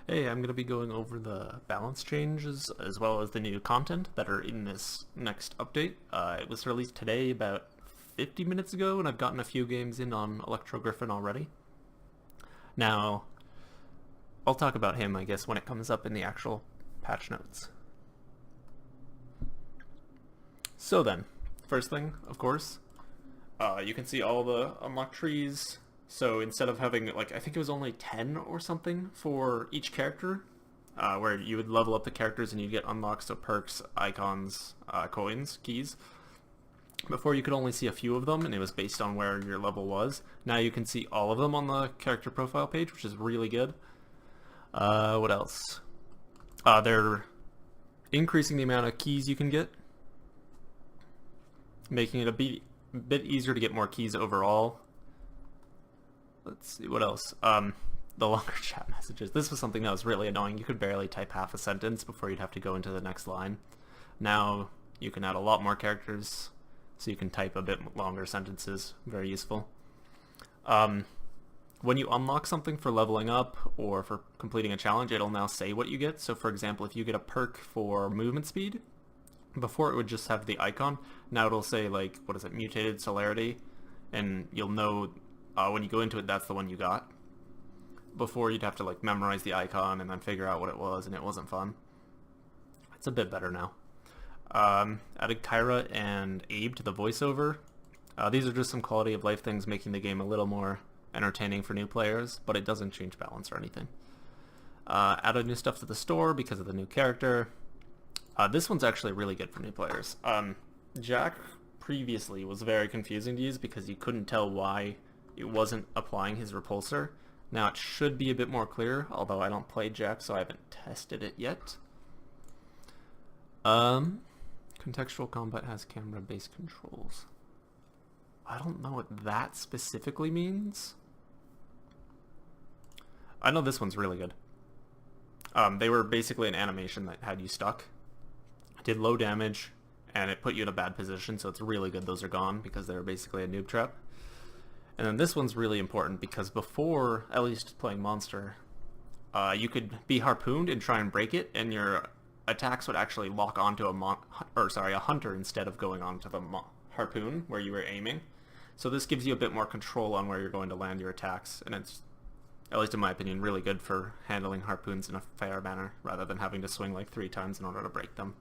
Hey, I'm going to be going over the balance changes as well as the new content that are in this next update. It was released today about 50 minutes ago, and I've gotten a few games in on Electro Griffin already. Now, I'll talk about him, I guess, when it comes up in the actual patch notes. So then, first thing, of course, you can see all the unlocked trees. So instead of having, like, I think it was only 10 or something for each character, where you would level up the characters and you'd get unlocks, so perks, icons, coins, keys. Before you could only see a few of them, and it was based on where your level was. Now you can see all of them on the character profile page, which is really good. What else? They're increasing the amount of keys you can get, making it a bit easier to get more keys overall. Let's see, what else? The longer chat messages. This was something that was really annoying. You could barely type half a sentence before you'd have to go into the next line. Now you can add a lot more characters, so you can type a bit longer sentences. Very useful. When you unlock something for leveling up or for completing a challenge, it'll now say what you get. So for example, if you get a perk for movement speed, before it would just have the icon. Now it'll say, like, what is it, mutated celerity, and you'll know when you go into it that's the one you got. Before you'd have to, like, memorize the icon and then figure out what it was, and it wasn't fun. It's a bit better now. Added Kyra and Abe to the voiceover. These are just some quality of life things, making the game a little more entertaining for new players, but it doesn't change balance or anything. Added new stuff to the store because of the new character. This one's actually really good for new players. Jack previously was very confusing to use because you couldn't tell why it wasn't applying his repulsor. Now it should be a bit more clear, although I don't play Jack, so I haven't tested it yet. Contextual combat has camera-based controls. I don't know what that specifically means. I know this one's really good. They were basically an animation that had you stuck. It did low damage, and it put you in a bad position, so it's really good those are gone because they're basically a noob trap. And then this one's really important because before, at least playing Monster, you could be harpooned and try and break it, and your attacks would actually lock onto a hunter instead of going onto the harpoon where you were aiming. So this gives you a bit more control on where you're going to land your attacks, and it's, at least in my opinion, really good for handling harpoons in a fair manner rather than having to swing like 3 times in order to break them.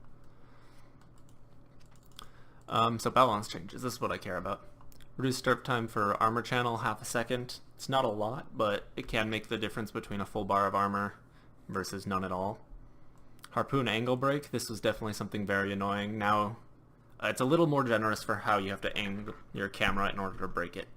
So balance changes, this is what I care about. Reduce start time for armor channel, half a second. It's not a lot, but it can make the difference between a full bar of armor versus none at all. Harpoon angle break, this was definitely something very annoying. Now, it's a little more generous for how you have to aim your camera in order to break it.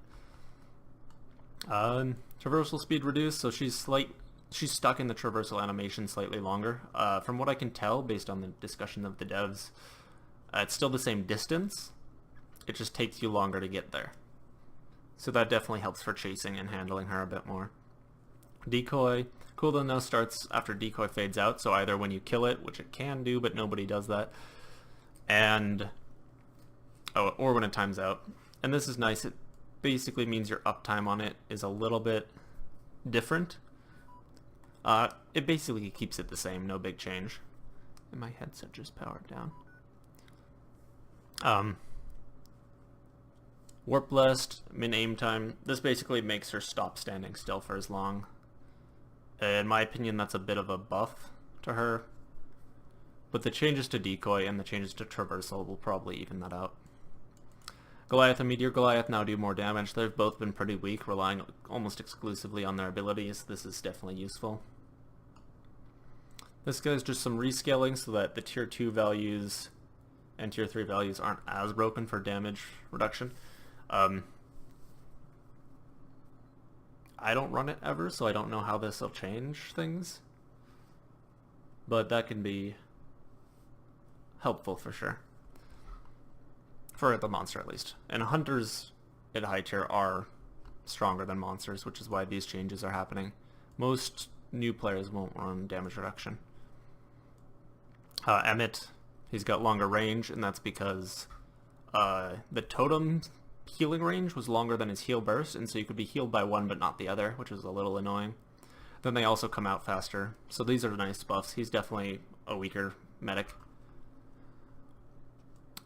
Traversal speed reduced, so she's stuck in the traversal animation slightly longer. From what I can tell, based on the discussion of the devs, it's still the same distance. It just takes you longer to get there. So that definitely helps for chasing and handling her a bit more. Decoy. Cooldown now starts after decoy fades out, so either when you kill it, which it can do, but nobody does that, or when it times out. And this is nice. It basically means your uptime on it is a little bit different. It basically keeps it the same, no big change. And my headset just powered down. Warp Blast, min aim time. This basically makes her stop standing still for as long. In my opinion, that's a bit of a buff to her. But the changes to Decoy and the changes to Traversal will probably even that out. Goliath and Meteor Goliath now do more damage. They've both been pretty weak, relying almost exclusively on their abilities. This is definitely useful. This guy's just some rescaling so that the tier 2 values and tier 3 values aren't as broken for damage reduction. I don't run it ever, so I don't know how this will change things. But that can be helpful for sure. For the monster, at least. And hunters at high tier are stronger than monsters, which is why these changes are happening. Most new players won't run damage reduction. Emmett, he's got longer range, and that's because the totem healing range was longer than his heal burst, and so you could be healed by one but not the other, which was a little annoying. then they also come out faster. So these are nice buffs. He's definitely a weaker medic.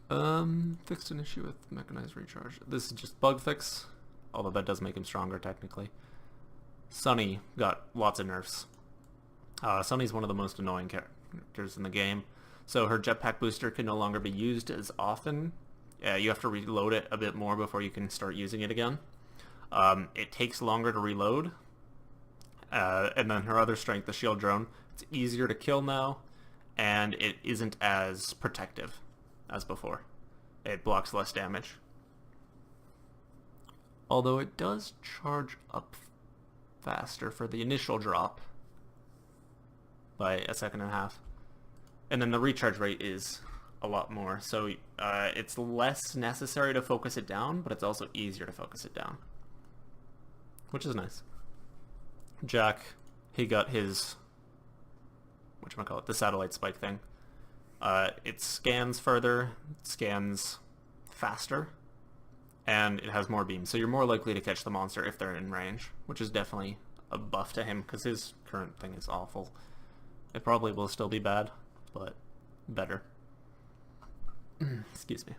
Fixed an issue with mechanized recharge. This is just bug fix, although that does make him stronger technically. Sunny got lots of nerfs. Sunny's one of the most annoying characters in the game. So her jetpack booster can no longer be used as often. You have to reload it a bit more before you can start using it again. It takes longer to reload. And then her other strength, the shield drone, it's easier to kill now, and it isn't as protective as before. It blocks less damage. Although it does charge up faster for the initial drop by a second and a half. And then the recharge rate is a lot more, so it's less necessary to focus it down, but it's also easier to focus it down, which is nice. Jack, he got his, whatchamacallit, the satellite spike thing. It scans further, it scans faster, and it has more beams, so you're more likely to catch the monster if they're in range, which is definitely a buff to him, because his current thing is awful. It probably will still be bad, but better. Excuse me.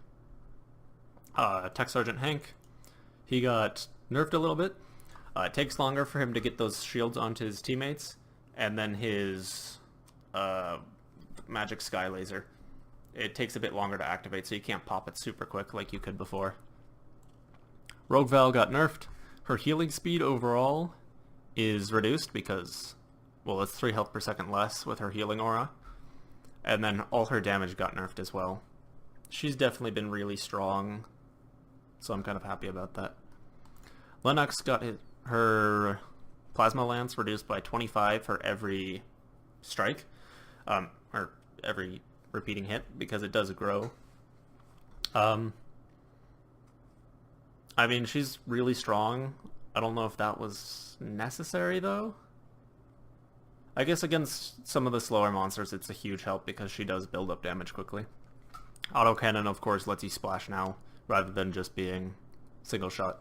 Tech Sergeant Hank, he got nerfed a little bit. It takes longer for him to get those shields onto his teammates, and then his magic sky laser. It takes a bit longer to activate, so you can't pop it super quick like you could before. Rogue Val got nerfed. Her healing speed overall is reduced because, well, it's 3 health per second less with her healing aura. And then all her damage got nerfed as well. She's definitely been really strong, so I'm kind of happy about that. Lennox got her plasma lance reduced by 25 for every strike, or every repeating hit, because it does grow. I mean, she's really strong. I don't know if that was necessary, though. I guess against some of the slower monsters, it's a huge help because she does build up damage quickly. Autocannon, of course, lets you splash now, rather than just being single shot.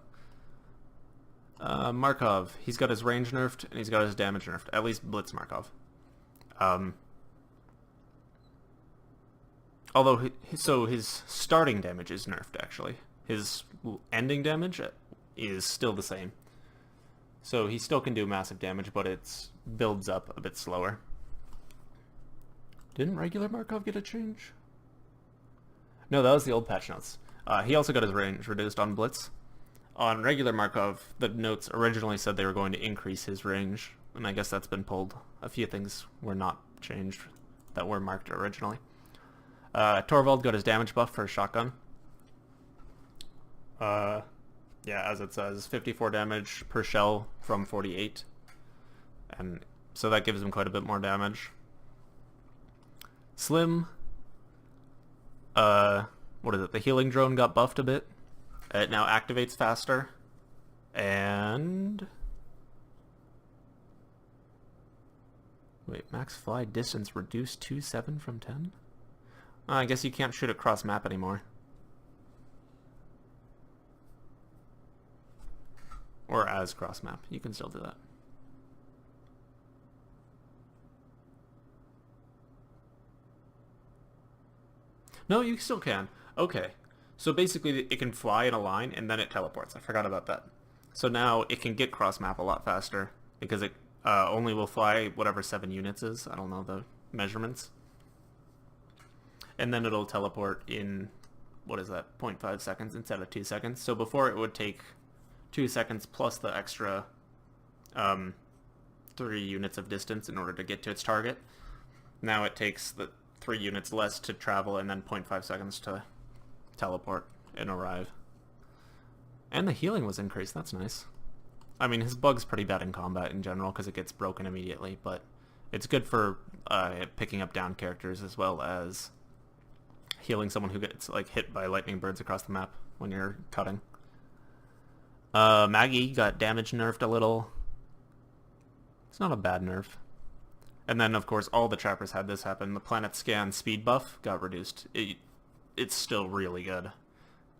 Markov, he's got his range nerfed, and he's got his damage nerfed. At least Blitz Markov. Although, so his starting damage is nerfed, actually. His ending damage is still the same. So he still can do massive damage, but it builds up a bit slower. Didn't regular Markov get a change? No, that was the old patch notes. He also got his range reduced on Blitz. On regular Markov, the notes originally said they were going to increase his range, and I guess that's been pulled. A few things were not changed that were marked originally. Torvald got his damage buff for his shotgun. Yeah, as it says, 54 damage per shell from 48. And so that gives him quite a bit more damage. Slim, what is it? The healing drone got buffed a bit. It now activates faster. And wait, max fly distance reduced to 7 from 10? I guess you can't shoot across map anymore. Or as cross map. You can still do that. No, you still can. Okay. So basically it can fly in a line and then it teleports. I forgot about that. So now it can get cross map a lot faster because it only will fly whatever 7 units is. I don't know the measurements. And then it'll teleport in, what is that, 0.5 seconds instead of 2 seconds. So before it would take 2 seconds plus the extra 3 units of distance in order to get to its target. Now it takes the 3 units less to travel and then 0.5 seconds to teleport and arrive. And the healing was increased, that's nice. I mean, his bug's pretty bad in combat in general because it gets broken immediately, but it's good for picking up down characters as well as healing someone who gets like hit by lightning birds across the map when you're cutting. Maggie got damage nerfed a little. It's not a bad nerf. And then, of course, all the trappers had this happen. The planet scan speed buff got reduced. It's still really good.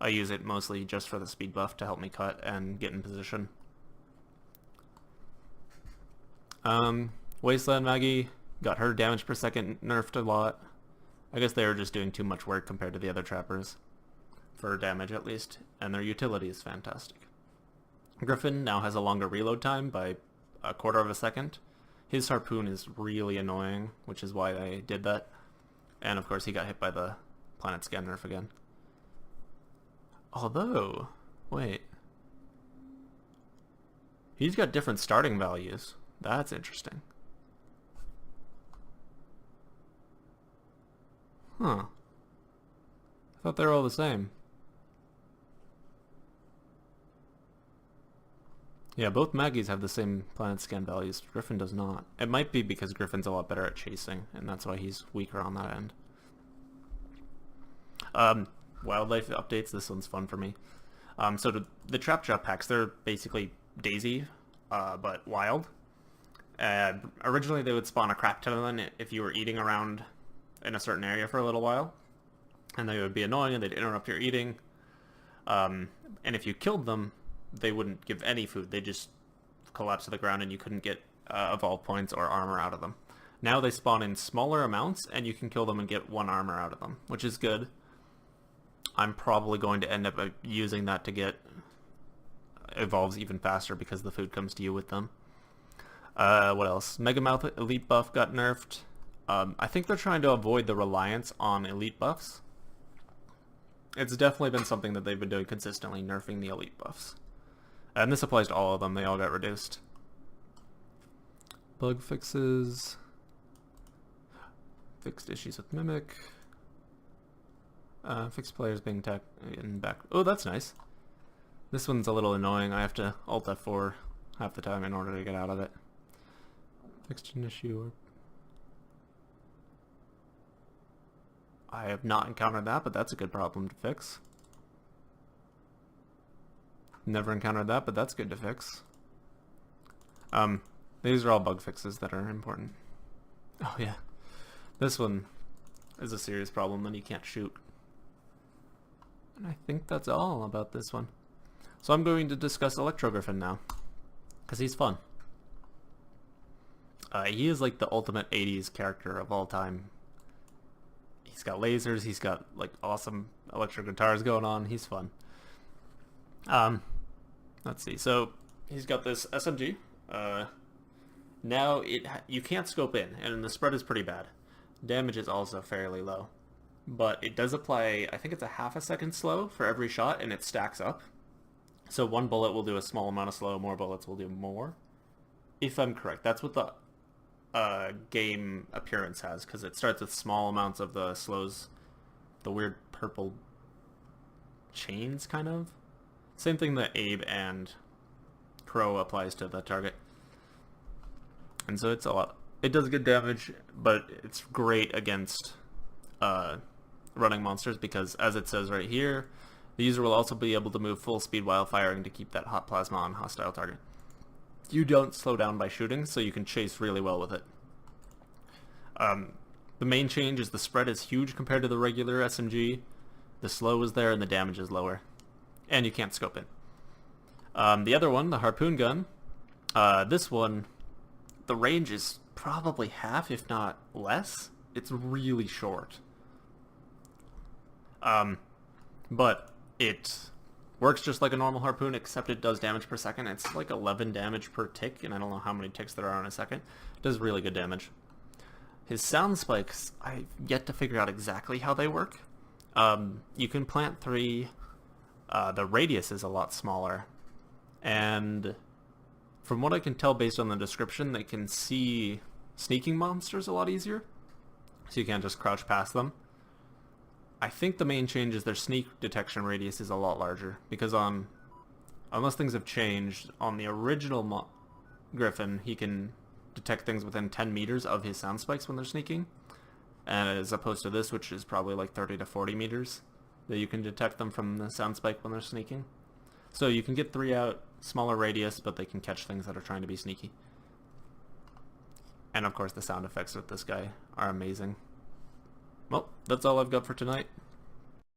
I use it mostly just for the speed buff to help me cut and get in position. Wasteland Maggie got her damage per second nerfed a lot. I guess they were just doing too much work compared to the other trappers. For damage at least. And their utility is fantastic. Griffin now has a longer reload time by a quarter of a second. His harpoon is really annoying, which is why I did that. And of course he got hit by the planet scan nerf again. Although, wait. He's got different starting values. That's interesting. Huh. I thought they were all the same. Yeah, both Maggies have the same planet scan values. Griffin does not. It might be because Griffin's a lot better at chasing, and that's why he's weaker on that end. Wildlife updates. This one's fun for me. So the Trap packs, they're basically Daisy, but wild. Originally they would spawn a crap ton of them if you were eating around in a certain area for a little while. And they would be annoying and they'd interrupt your eating. And if you killed them, they wouldn't give any food. They just collapse to the ground and you couldn't get evolve points or armor out of them. Now they spawn in smaller amounts and you can kill them and get 1 armor out of them, which is good. I'm probably going to end up using that to get evolves even faster because the food comes to you with them. What else? Megamouth elite buff got nerfed. I think they're trying to avoid the reliance on elite buffs. It's definitely been something that they've been doing consistently, nerfing the elite buffs. And this applies to all of them. They all got reduced. Bug fixes. Fixed issues with Mimic. Fixed players being in back. Oh, that's nice. This one's a little annoying. I have to Alt F4 half the time in order to get out of it. Fixed an issue. I have not encountered that, but that's a good problem to fix. Never encountered that, but that's good to fix. These are all bug fixes that are important. Oh yeah. This one is a serious problem when you can't shoot. And I think that's all about this one. So I'm going to discuss Electro Griffin now, because he's fun. He is like the ultimate 80s character of all time. He's got lasers, he's got like awesome electric guitars going on, he's fun. Let's see, so he's got this SMG. Now you can't scope in, and the spread is pretty bad. Damage is also fairly low. But it does apply, I think it's a half a second slow for every shot, and it stacks up. So 1 bullet will do a small amount of slow, more bullets will do more. If I'm correct, that's what the game appearance has, because it starts with small amounts of the slows, the weird purple chains, kind of. Same thing that Abe and Crow applies to the target. And so it's a lot. It does good damage, but it's great against running monsters because, as it says right here, the user will also be able to move full speed while firing to keep that hot plasma on hostile target. You don't slow down by shooting, so you can chase really well with it. The main change is the spread is huge compared to the regular SMG. The slow is there and the damage is lower. And you can't scope in. The other one, the harpoon gun, this one, the range is probably half, if not less. It's really short. But it works just like a normal harpoon, except it does damage per second. It's like 11 damage per tick, and I don't know how many ticks there are in a second. It does really good damage. His sound spikes, I've yet to figure out exactly how they work. You can plant 3. The radius is a lot smaller. And from what I can tell based on the description, they can see sneaking monsters a lot easier. So you can't just crouch past them. I think the main change is their sneak detection radius is a lot larger, because unless things have changed, on the original Griffin, he can detect things within 10 meters of his sound spikes when they're sneaking, as opposed to this, which is probably like 30 to 40 meters, that you can detect them from the sound spike when they're sneaking. So you can get 3 out, smaller radius, but they can catch things that are trying to be sneaky. And of course the sound effects with this guy are amazing. Well, that's all I've got for tonight.